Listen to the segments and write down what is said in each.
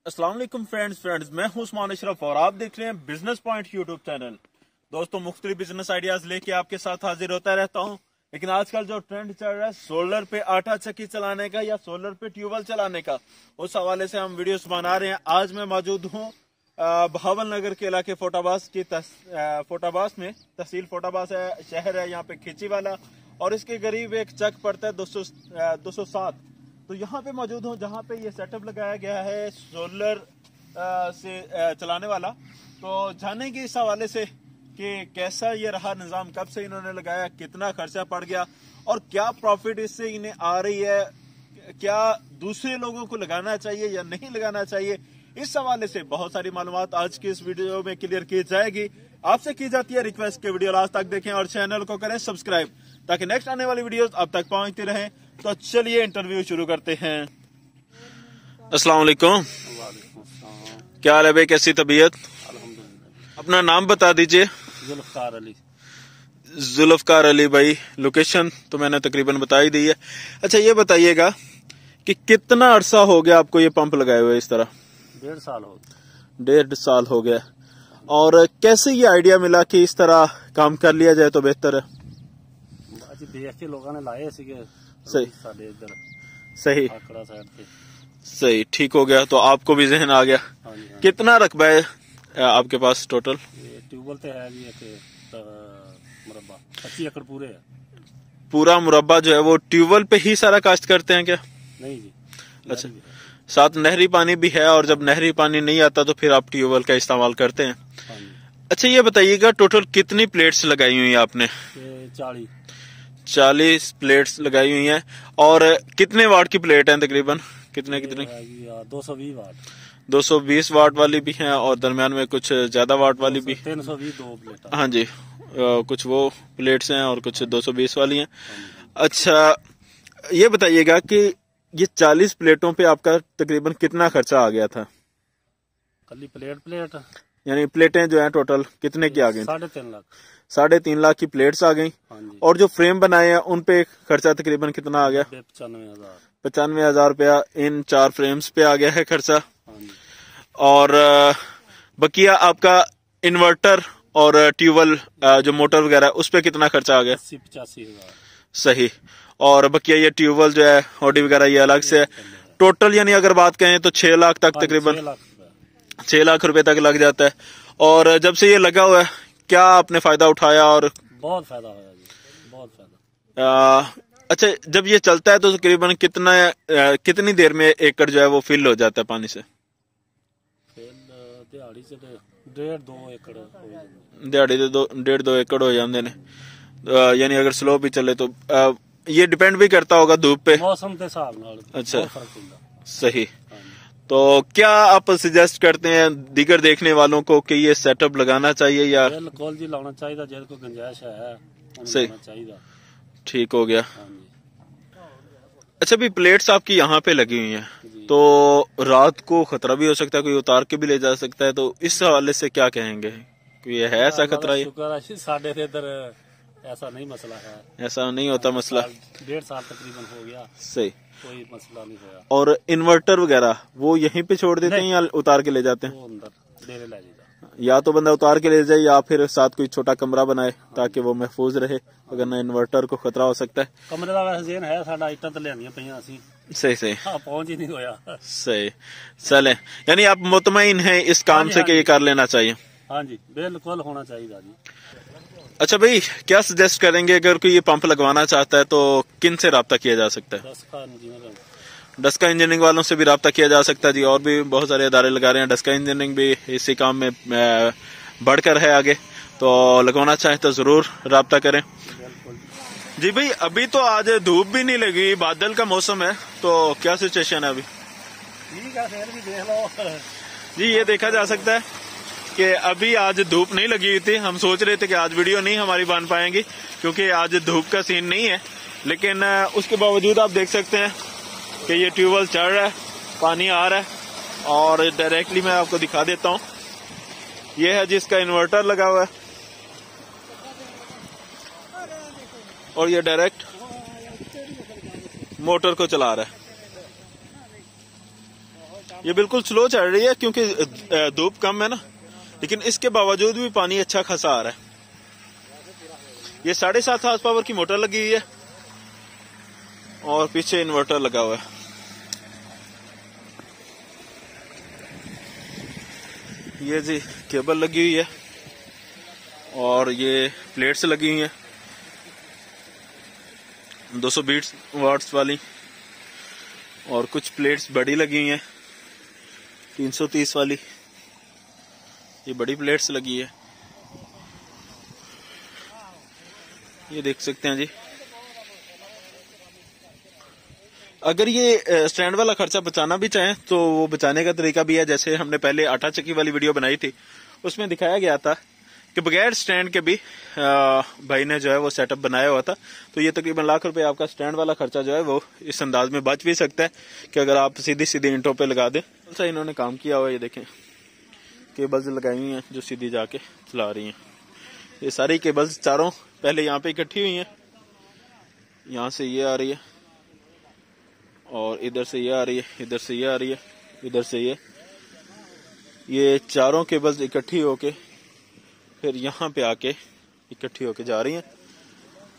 अस्सलाम वालेकुम फ्रेंड्स मैं हूं उस्मान अशरफ और आप देख रहे हैं बिजनेस पॉइंट यूट्यूब चैनल। दोस्तों मुख्तलिफ बिजनेस आइडियाज लेके आपके साथ हाजिर होता रहता हूं, लेकिन आजकल जो ट्रेंड चल रहा है सोलर पे आटा चक्की चलाने का या सोलर पे ट्यूबवेल चलाने का, उस हवाले से हम वीडियोस बना रहे हैं। आज मैं मौजूद हूं बहावल नगर के इलाके फोटाबास की फोटाबास में, तहसील फोटाबास है, शहर है यहाँ पे खिची वाला, और इसके करीब एक चक पड़ता है 207। तो यहाँ पे मौजूद हूँ जहाँ पे ये सेटअप लगाया गया है सोलर से चलाने वाला। तो जानेंगे इस हवाले से कि कैसा ये रहा निज़ाम, कब से इन्होंने लगाया, कितना खर्चा पड़ गया और क्या प्रॉफिट इससे इन्हें आ रही है, क्या दूसरे लोगों को लगाना चाहिए या नहीं लगाना चाहिए। इस हवाले से बहुत सारी मालूमात आज की इस वीडियो में क्लियर की जाएगी। आपसे की जाती है रिक्वेस्ट के वीडियो लास्ट तक देखें और चैनल को करें सब्सक्राइब, ताकि नेक्स्ट आने वाली वीडियोस अब तक पहुंचती रहें। तो चलिए इंटरव्यू शुरू करते हैं। अस्सलाम वालेकुम। क्या हाल है भाई, कैसी तबीयत? अपना नाम बता दीजिए। जुल्फकार अली। जुल्फकार अली भाई, लोकेशन तो मैंने तकरीबन बता ही दी है। अच्छा ये बताइएगा कि कितना अरसा हो गया आपको ये पंप लगाए हुए इस तरह? 1.5 साल हो गया। 1.5 साल हो गया। और कैसे ये आइडिया मिला कि इस तरह काम कर लिया जाए तो बेहतर है? देख के लोगों ने लाए सही सही आकड़ा साइड पे सही ठीक हो गया, तो आपको भी जहन आ गया। हाँ। कितना रकबा है आपके पास टोटल? ट्यूबवेल तो है जी मुरब्बा 25 एकड़ पूरे है। पूरा मुरब्बा जो है वो ट्यूबवेल पे ही सारा काश्त करते हैं क्या? नहीं जी। अच्छा, साथ नहरी पानी भी है, और जब नहरी पानी नहीं आता तो फिर आप ट्यूबवेल का इस्तेमाल करते हैं। हाँ। अच्छा ये बताइएगा टोटल कितनी प्लेट्स लगाई हुई है आपने? 40 प्लेट्स लगाई हुई हैं। और कितने वाट की प्लेट है तकरीबन? कितने 220 वाट। 220 वाट वाली भी हैं और दरमियान में कुछ ज्यादा वाट वाली भी। 320 दो प्लेट। हाँ जी, कुछ वो प्लेट्स हैं और कुछ 220 वाली हैं। अच्छा ये बताइएगा कि ये 40 प्लेटों पे आपका तकरीबन कितना खर्चा आ गया था? खाली प्लेट यानी प्लेटें जो हैं टोटल कितने की आ गई? 3.5 लाख। 3.5 लाख की प्लेट्स आ गई। और जो फ्रेम बनाए हैं उन पे खर्चा तकरीबन कितना आ गया? 95,000 रुपया इन 4 फ्रेम्स पे आ गया है खर्चा। और बकिया आपका इन्वर्टर और ट्यूबवेल जो मोटर वगैरह उस पे कितना खर्चा आ गया? 85,000। सही। और बकिया ये ट्यूबवेल जो है ऑडी वगैरह ये अलग से टोटल, यानी अगर बात कहें तो 6 लाख तक तकरीबन 6 लाख रुपए तक लग जाता है। और जब से ये लगा हुआ है क्या आपने फायदा उठाया? और बहुत फायदा होया जी, बहुत फायदा। अच्छा जब ये चलता है तो तकरीबन कितनी देर में एकड़ जो है वो फिल हो जाता है पानी से? दिहाड़ी से 1.5-2 एकड़ दिहाड़ी से 1.5-2 एकड़ हो जाते हैं। यानी अगर स्लो भी चले तो ये डिपेंड भी करता होगा धूप पे, मौसम के हिसाब नाल। अच्छा सही। तो क्या आप सजेस्ट करते हैं दीगर देखने वालों को कि ये सेटअप लगाना चाहिए या? बिल्कुल जी लाना चाहिए, जेल को गुंजाइश है सही चाहिए। ठीक हो गया। अच्छा भी प्लेट्स आपकी यहाँ पे लगी हुई हैं, तो रात को खतरा भी हो सकता है, कोई उतार के भी ले जा सकता है, तो इस हवाले से क्या कहेंगे? कोई है ऐसा खतरा? साढ़े इधर ऐसा नहीं मसला है, ऐसा नहीं होता मसला। 1.5 साल तकरीबन हो गया। सही, कोई मसला नहीं होया। और इन्वर्टर वगैरह वो यहीं पे छोड़ देते हैं या उतार के ले जाते हैं? वो अंदर डेरे ले जाता। या तो बंदा उतार के ले जाए या फिर साथ कोई छोटा कमरा बनाए ताकि वो महफूज रहे, अगर ना इन्वर्टर को खतरा हो सकता है। कमरे का वैसे जेन है साडा, इट्टां ते लियानियां पईयां असीं। सही सही। हाँ, पहुंच ही नहीं होया। सही चले, यानी आप मुतमईन हैं इस काम से कि ये कर लेना चाहिए? हाँ जी बिल्कुल होना चाहिए जी। अच्छा भाई क्या सजेस्ट करेंगे अगर कोई ये पंप लगवाना चाहता है तो किन से रब्ता किया जा सकता है? डस्का इंजीनियरिंग वालों से भी रब्ता किया जा सकता है जी, और भी बहुत सारे इदारे लगा रहे हैं। डस्का इंजीनियरिंग भी इसी काम में बढ़कर है आगे, तो लगवाना चाहे तो जरूर रब्ता करें जी। भाई अभी तो आज धूप भी नहीं लगी, बादल का मौसम है, तो क्या सिचुएशन है अभी? ठीक है, फिर भी देख लो जी। ये देखा जा सकता है कि अभी आज धूप नहीं लगी हुई थी। हम सोच रहे थे कि आज वीडियो नहीं हमारी बन पाएंगी क्योंकि आज धूप का सीन नहीं है, लेकिन उसके बावजूद आप देख सकते हैं कि ये ट्यूबवेल चल रहा है, पानी आ रहा है। और डायरेक्टली मैं आपको दिखा देता हूँ, ये है जिसका इन्वर्टर लगा हुआ है, और ये डायरेक्ट मोटर को चला रहा है। ये बिल्कुल स्लो चल रही है क्योंकि धूप कम है ना, लेकिन इसके बावजूद भी पानी अच्छा खासा आ रहा है। ये 7.5 हार्स पावर की मोटर लगी हुई है और पीछे इन्वर्टर लगा हुआ है। ये जी केबल लगी हुई है और ये प्लेट्स लगी हुई हैं 220 वाट्स वाली, और कुछ प्लेट्स बड़ी लगी हुई हैं 330 वाली, ये बड़ी प्लेट्स लगी है। ये देख सकते हैं जी। अगर ये स्टैंड वाला खर्चा बचाना भी चाहें तो वो बचाने का तरीका भी है। जैसे हमने पहले आटा चक्की वाली वीडियो बनाई थी, उसमें दिखाया गया था कि बगैर स्टैंड के भी भाई ने जो है वो सेटअप बनाया हुआ था। तो ये तकरीबन लाख रुपए आपका स्टैंड वाला खर्चा जो है वो इस अंदाज में बच भी सकता है कि अगर आप सीधी सीधी ईंटों पे लगा दें। अच्छा इन्होंने काम किया हुआ है, ये देखें केबल्स लगाई हुई हैं जो सीधी जाके चला रही हैं। ये सारी केबल्स चारों पहले यहाँ पे इकट्ठी हुई हैं, यहाँ से ये आ रही है और इधर से ये आ रही है, इधर से ये आ रही है, इधर से ये चारों केबल्स इकट्ठी होके फिर यहाँ पे आके इकट्ठी होके जा रही हैं।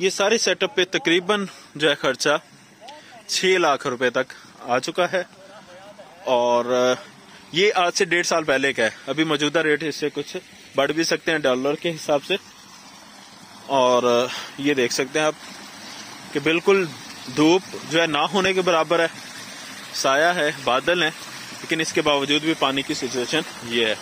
ये सारे सेटअप पे तकरीबन जो है खर्चा 6 लाख रुपए तक आ चुका है और ये आज से 1.5 साल पहले का है। अभी मौजूदा रेट इससे कुछ बढ़ भी सकते हैं डॉलर के हिसाब से। और ये देख सकते हैं आप कि बिल्कुल धूप जो है ना होने के बराबर है, साया है, बादल है, लेकिन इसके बावजूद भी पानी की सिचुएशन ये है।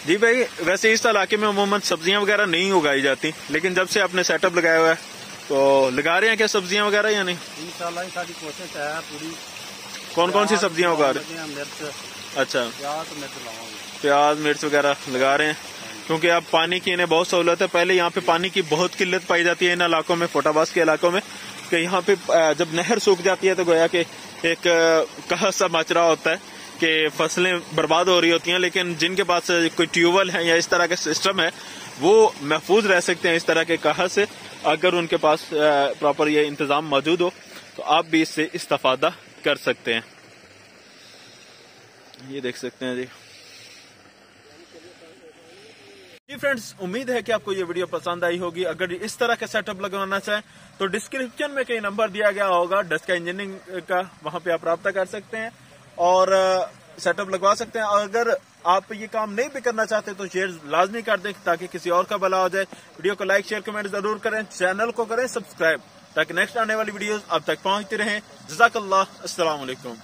जी भाई, वैसे इस इलाके में अमूमन सब्जियां वगैरह नहीं उगाई जाती, लेकिन जब से आपने सेटअप लगाया हुआ है तो लगा रहे हैं क्या सब्जियां वगैरह या नहीं? इंशाल्लाह सारी कोशिश है पूरी। कौन कौन सी सब्जियां उगा रहे हैं? मिर्च, अच्छा, प्याज मिर्च वगैरह लगा रहे हैं क्योंकि अब पानी की इन्हें बहुत सहूलत है। पहले यहाँ पे पानी की बहुत किल्लत पाई जाती है इन इलाकों में, फोटाबाज के इलाकों में, कि यहाँ पे जब नहर सूख जाती है तो गोया कि एक कहर सा मच रहा होता है कि फसलें बर्बाद हो रही होती हैं। लेकिन जिनके पास कोई ट्यूबवेल है या इस तरह का सिस्टम है वो महफूज रह सकते हैं इस तरह के कहर से, अगर उनके पास प्रॉपर ये इंतजाम मौजूद हो तो आप भी इससे इस्तेफादा कर सकते हैं। ये देख सकते हैं जी। जी फ्रेंड्स, उम्मीद है कि आपको ये वीडियो पसंद आई होगी। अगर इस तरह का सेटअप लगवाना चाहें तो डिस्क्रिप्शन में कई नंबर दिया गया होगा डस्का इंजीनियरिंग का, वहां पे आप राब्ता कर सकते हैं और सेटअप लगवा सकते हैं। और अगर आप ये काम नहीं भी करना चाहते तो शेयर लाजमी कर दें ताकि किसी और का भला हो जाए। वीडियो को लाइक शेयर कमेंट जरूर करें, चैनल को करें सब्सक्राइब ताकि नेक्स्ट आने वाली वीडियोस आप तक पहुंचती रहें। जज़ाकल्लाह, अस्सलाम वालेकुम।